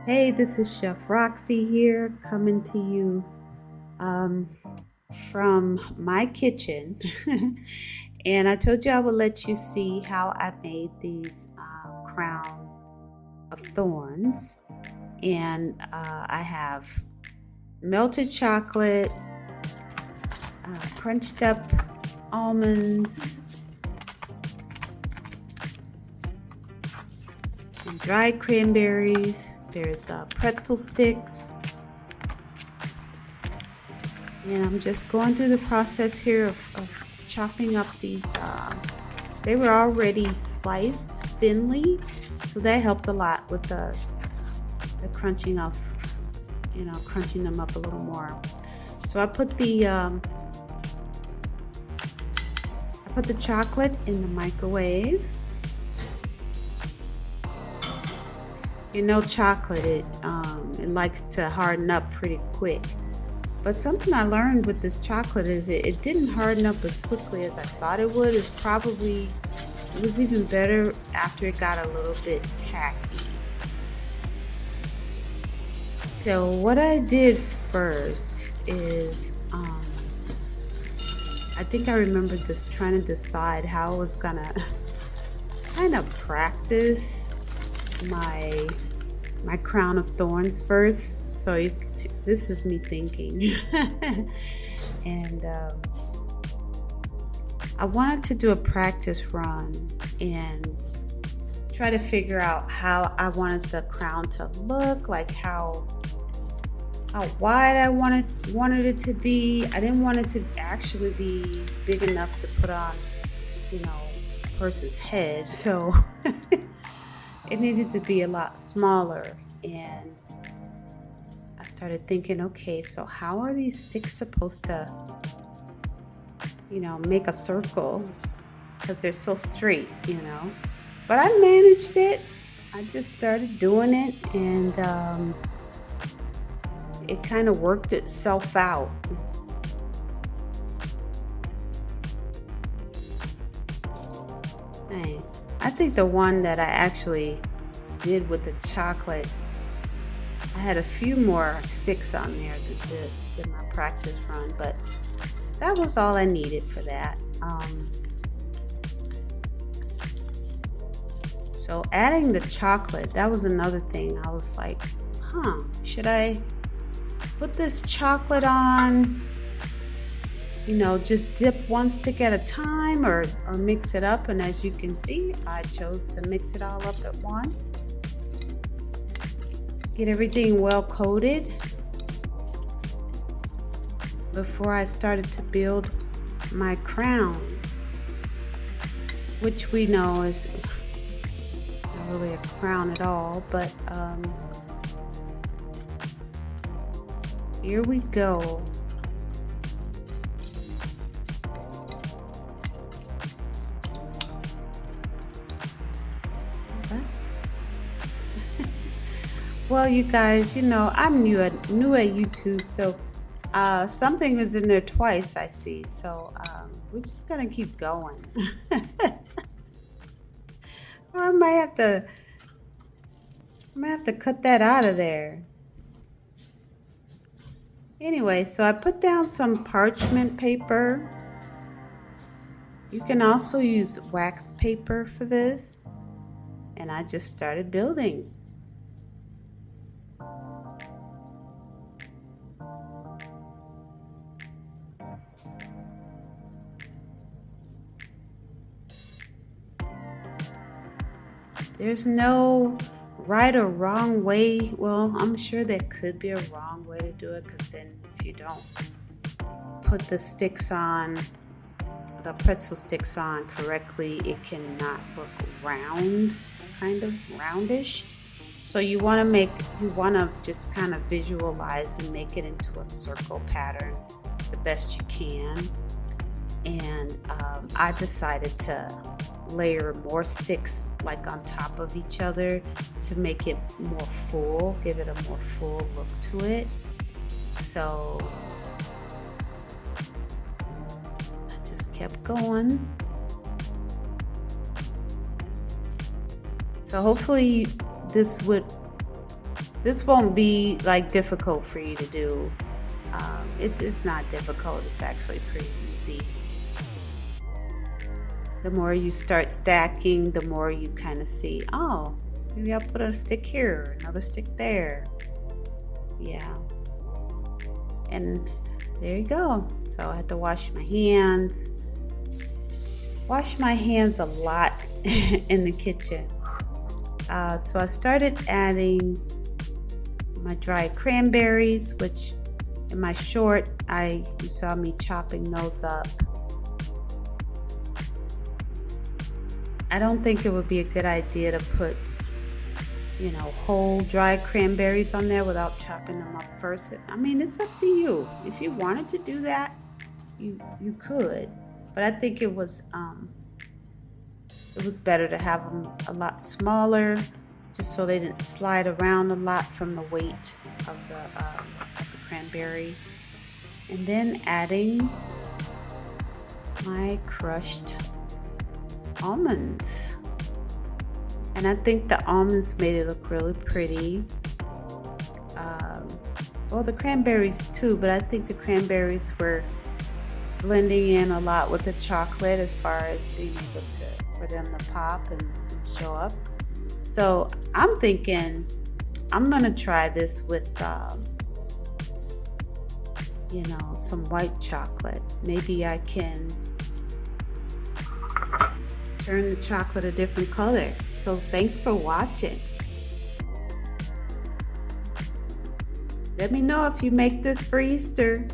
Hey, this is Chef Roxie here, coming to you um, from my kitchen. And I told you I would let you see how I made these Crown of Thorns. And I have melted chocolate, crunched up almonds, and dried cranberries. There's pretzel sticks. And I'm just going through the process here of chopping up these. They were already sliced thinly, so that helped a lot with the crunching of, crunching them up a little more. So I put the chocolate in the microwave. Chocolate, it likes to harden up pretty quick. But something I learned with this chocolate is it didn't harden up as quickly as I thought it would. It was even better after it got a little bit tacky. So what I did first is, I think I remember just trying to decide how I was gonna kind of practice my Crown of Thorns first. So this is me thinking. And I wanted to do a practice run and try to figure out how I wanted the crown to look, like how wide I wanted it to be. I didn't want it to actually be big enough to put on, a person's head. So it needed to be a lot smaller. And I started thinking, okay, so how are these sticks supposed to, make a circle? Because they're so straight, But I managed it. I just started doing it, and it kind of worked itself out. I think the one that I actually did with the chocolate, I had a few more sticks on there than my practice run, but that was all I needed for that. So adding the chocolate, that was another thing. I was like, should I put this chocolate on, just dip one stick at a time, or mix it up? And as you can see, I chose to mix it all up at once. Get everything well coated before I started to build my crown, which we know is not really a crown at all, but here we go. Well, you guys, I'm new at YouTube, so something is in there twice, I see. So we're just gonna keep going. Or I might have to cut that out of there. Anyway, so I put down some parchment paper. You can also use wax paper for this. And I just started building. There's no right or wrong way. Well, I'm sure there could be a wrong way to do it, because then if you don't put the pretzel sticks on correctly, it cannot look round, kind of roundish. So you want to just kind of visualize and make it into a circle pattern the best you can. And I decided to layer more sticks like on top of each other to make it more full, give it a more full look to it. So I just kept going. So hopefully this would This won't be like difficult for you to do. It's not difficult. It's actually pretty easy. The more you start stacking, the more you kind of see, oh, maybe I'll put a stick here, another stick there. Yeah. And there you go. So I had to wash my hands. Wash my hands a lot in the kitchen. So I started adding my dried cranberries, which in my short, you saw me chopping those up. I don't think it would be a good idea to put, whole dried cranberries on there without chopping them up first. I mean, it's up to you. If you wanted to do that, you could. But I think it was better to have them a lot smaller, just so they didn't slide around a lot from the weight of the cranberry. And then adding my crushed almonds. And I think the almonds made it look really pretty. Well, the cranberries too, but I think the cranberries were blending in a lot with the chocolate as far as being able for them to pop and show up. So I'm thinking I'm gonna try this with some white chocolate. Maybe I can turn the chocolate a different color. So thanks for watching. Let me know if you make this for Easter.